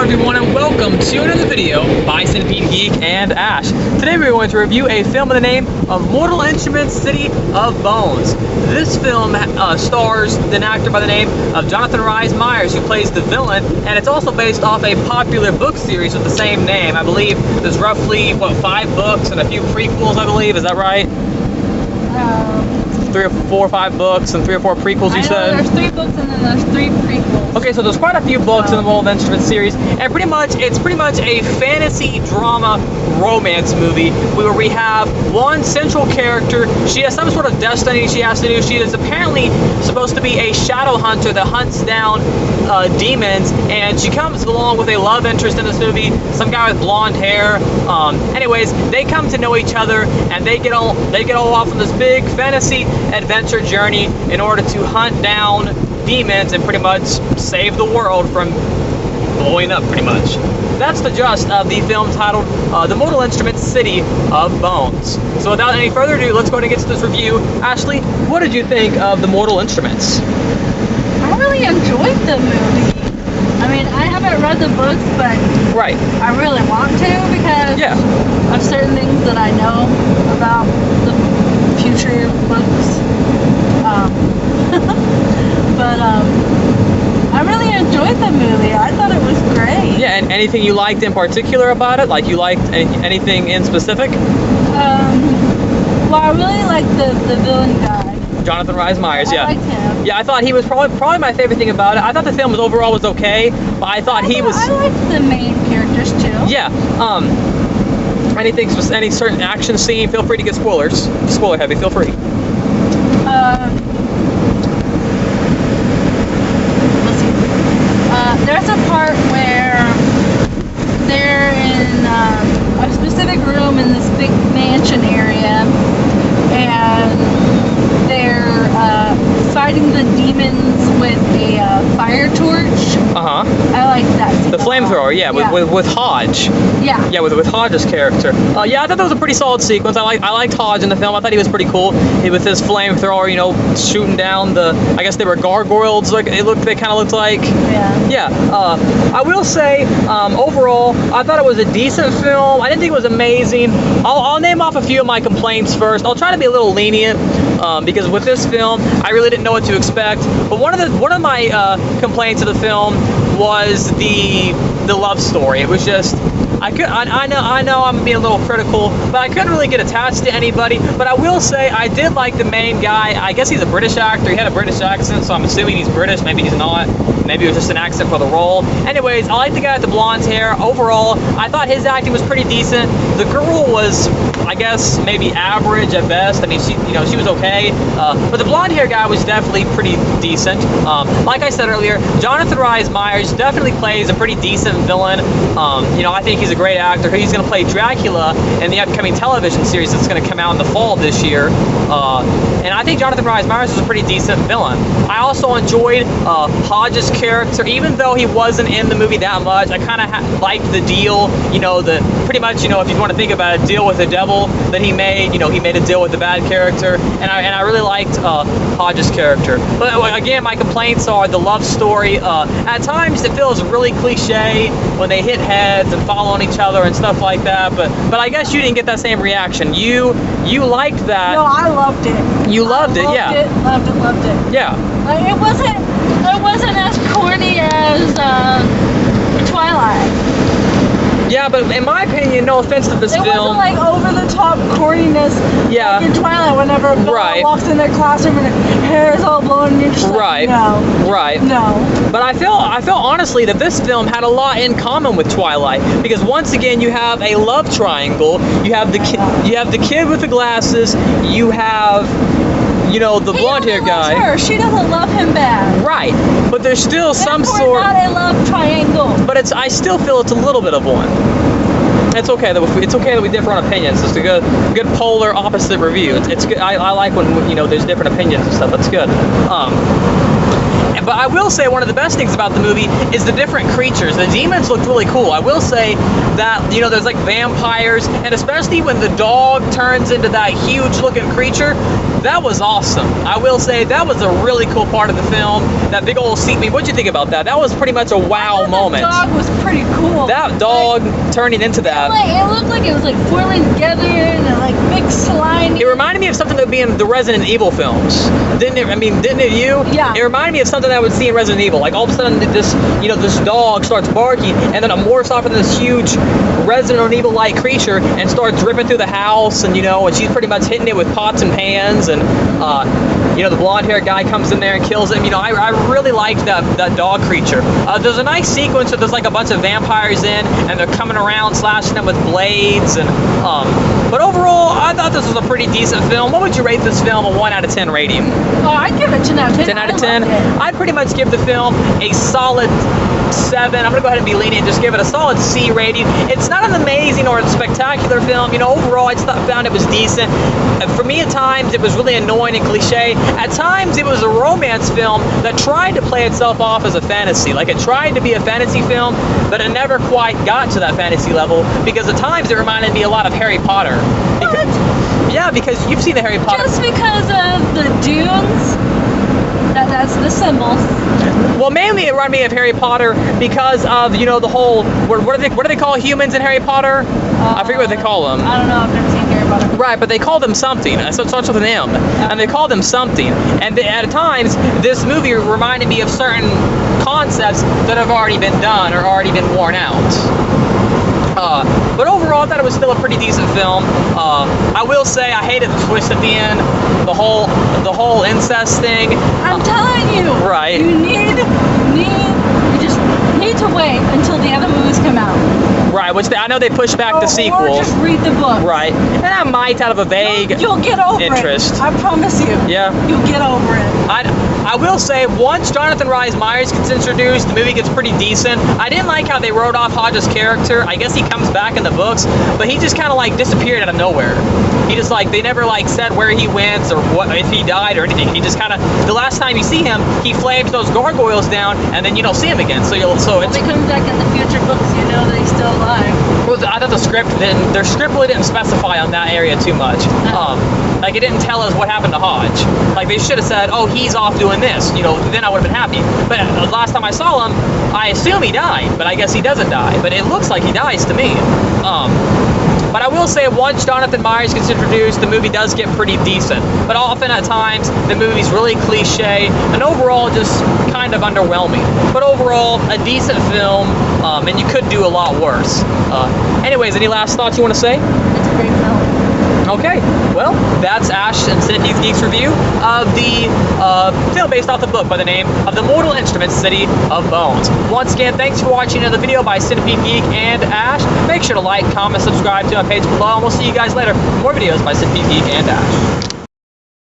everyone, and welcome to another video by Centipede Geek and Ash. Today we're going to review a film by the name of Mortal Instruments City of Bones. This film stars an actor by the name of Jonathan Rhys Meyers, who plays the villain, and it's also based off a popular book series with the same name. I believe there's roughly, 5 books and a few prequels, I believe. Is that right? 3 or 4 or 5 books and 3 or 4 prequels, you said? There's 3 books and then there's 3 prequels. Okay, so there's quite a few books in the Mortal Instruments series, and it's pretty much a fantasy drama romance movie where we have one central character. She has some sort of destiny she has to do. She is apparently supposed to be a shadow hunter that hunts down demons, and she comes along with a love interest in this movie, some guy with blonde hair. Anyways, they come to know each other, and they get all off on this big fantasy adventure journey in order to hunt down demons and pretty much save the world from blowing up, pretty much. That's the gist of the film titled The Mortal Instruments City of Bones. So without any further ado, let's go ahead and get to this review. Ashley, what did you think of The Mortal Instruments? I really enjoyed the movie. I mean, I haven't read the books, but Right. I really want to because of certain things that I know about the future books. But I really enjoyed the movie. I thought it was great. Yeah, and anything you liked in particular about it? Like, you liked anything in specific? Well, I really liked the villain guy. Jonathan Rhys Meyers, yeah. I liked him. Yeah, I thought he was probably my favorite thing about it. I thought the film overall was okay, but I thought he was... I liked the main characters too. Yeah. Any certain action scene, feel free to get spoilers. Spoiler heavy, feel free. Let's see. There's a part where they're in a specific room in this big mansion area, and they're fighting the demons with a fire torch. Uh-huh. I like that scene. The flamethrower, yeah, with Hodge. Yeah. Yeah, with Hodge's character. Yeah, I thought that was a pretty solid sequence. I liked Hodge in the film. I thought he was pretty cool. With his flamethrower, shooting down I guess they were gargoyles. They kind of looked like. Yeah. Yeah. I will say, overall, I thought it was a decent film. I didn't think it was amazing. I'll name off a few of my complaints first. I'll try to be a little lenient because with this film, I really didn't know what to expect. But one of my complaints of the film was the love story. It was just I know I'm being a little critical, but I couldn't really get attached to anybody. But I will say I did like the main guy. I guess he's a British actor. He had a British accent, so I'm assuming he's British. Maybe he's not. Maybe it was just an accent for the role. Anyways, I like the guy with the blonde hair. Overall, I thought his acting was pretty decent. The girl was, I guess, maybe average at best. I mean, she was okay. But the blonde hair guy was definitely pretty decent. Like I said earlier, Jonathan Rhys Meyers definitely plays a pretty decent villain. I think he's a great actor. He's going to play Dracula in the upcoming television series that's going to come out in the fall this year. And I think Jonathan Rhys Meyers was a pretty decent villain. I also enjoyed Hodge's character, even though he wasn't in the movie that much. I kind of liked the deal, pretty much, if you want to think about a deal with the devil that he made, he made a deal with the bad character, and I really liked Hodge's character. But again, my complaints are the love story. At times it feels really cliche when they hit heads and fall on each other and stuff like that, but I guess you didn't get that same reaction. You liked that. No, I loved it. You loved it, yeah. Loved it. Yeah. It wasn't as corny as Twilight. Yeah, but in my opinion, no offense to this film. It wasn't like over-the-top corniness like in Twilight whenever Bella walks in their classroom and her hair is all blown and you're just like, no. Right. No. But I feel honestly that this film had a lot in common with Twilight, because once again you have a love triangle. You have the kid with the glasses. You have the blonde hair guy. Her. She doesn't love him bad. Right. But there's still some sort. Not a love triangle. But I still feel it's a little bit of one. It's okay that we differ on opinions. It's a good polar opposite review. It's good. I like when there's different opinions and stuff. That's good. But I will say one of the best things about the movie is the different creatures. The demons looked really cool. I will say that, you know, there's like vampires, and especially when the dog turns into that huge looking creature, that was awesome. I will say that was a really cool part of the film. That big old sea. I mean, what'd you think about that? That was pretty much a wow moment. The dog was pretty cool. That dog turning into that. It looked like it was like whirling together and like big slime. It reminded me of something that would be in the Resident Evil films. Didn't it? I mean, didn't it you? Yeah. It reminded me of something that I would see in Resident Evil. Like all of a sudden this, you know, this dog starts barking and then it morphs off into this huge Resident Evil-like creature and starts ripping through the house, and you know, and she's pretty much hitting it with pots and pans, and you know, the blonde-haired guy comes in there and kills him. You know, I really liked that dog creature. There's a nice sequence where there's like a bunch of vampires in, and they're coming around slashing them with blades, and but overall, I thought this was a pretty decent film. What would you rate this film a 1 out of 10 rating? Oh, I'd give it 10 out of 10. 10 out of 10? I'd pretty much give the film a solid 7. I'm gonna go ahead and be lenient, just give it a solid C rating. It's not an amazing or a spectacular film. You know, overall, I just found it was decent. For me, at times, it was really annoying and cliche. At times, it was a romance film that tried to play itself off as a fantasy. Like, it tried to be a fantasy film, but it never quite got to that fantasy level, because at times it reminded me a lot of Harry Potter. Yeah, because you've seen the Harry Potter. Just because of the dunes. That's the symbols. Well, mainly it reminded me of Harry Potter because of, you know, the whole, what do they call humans in Harry Potter? I forget what they call them. I don't know, I've never seen Harry Potter. Right, but they call them something. So it starts with an M. And they call them something. And at times, this movie reminded me of certain concepts that have already been done or already been worn out. But overall, I thought it was still a pretty decent film. I will say I hated the twist at the end, the whole incest thing. I'm telling you. Right. You just need to wait until the other movies come out. Right, which I know they pushed back the Or sequels. just read the book. Right, and I might out of a vague You'll get over interest. it. I promise you. Yeah. You'll get over it. I will say, once Jonathan Rhys Meyers gets introduced, the movie gets pretty decent. I didn't like how they wrote off Hodges' character. I guess he comes back in the books, but he just kind of like disappeared out of nowhere. He just like, they never like said where he went or what, if he died or anything. He just kind of, the last time you see him, he flames those gargoyles down, and then you don't see him again. So When he comes back in the future books, you know that he's still alive. Well, I thought their script really didn't specify on that area too much. Like, it didn't tell us what happened to Hodge. Like, they should have said, oh, he's off doing this. You know, then I would have been happy. But the last time I saw him, I assume he died, but I guess he doesn't die. But it looks like he dies to me. But I will say, once Jonathan Meyers gets introduced, the movie does get pretty decent. But often at times, the movie's really cliche and overall just kind of underwhelming. But overall, a decent film, and you could do a lot worse. Anyways, any last thoughts you want to say? It's a great film. Okay, well, that's Ash and Cinepeace Geeks review of the film based off the book by the name of The Mortal Instruments, City of Bones. Once again, thanks for watching another video by Cinepeace Geek and Ash. Make sure to like, comment, subscribe to my page below, and we'll see you guys later for more videos by Cinepeace Geek and Ash.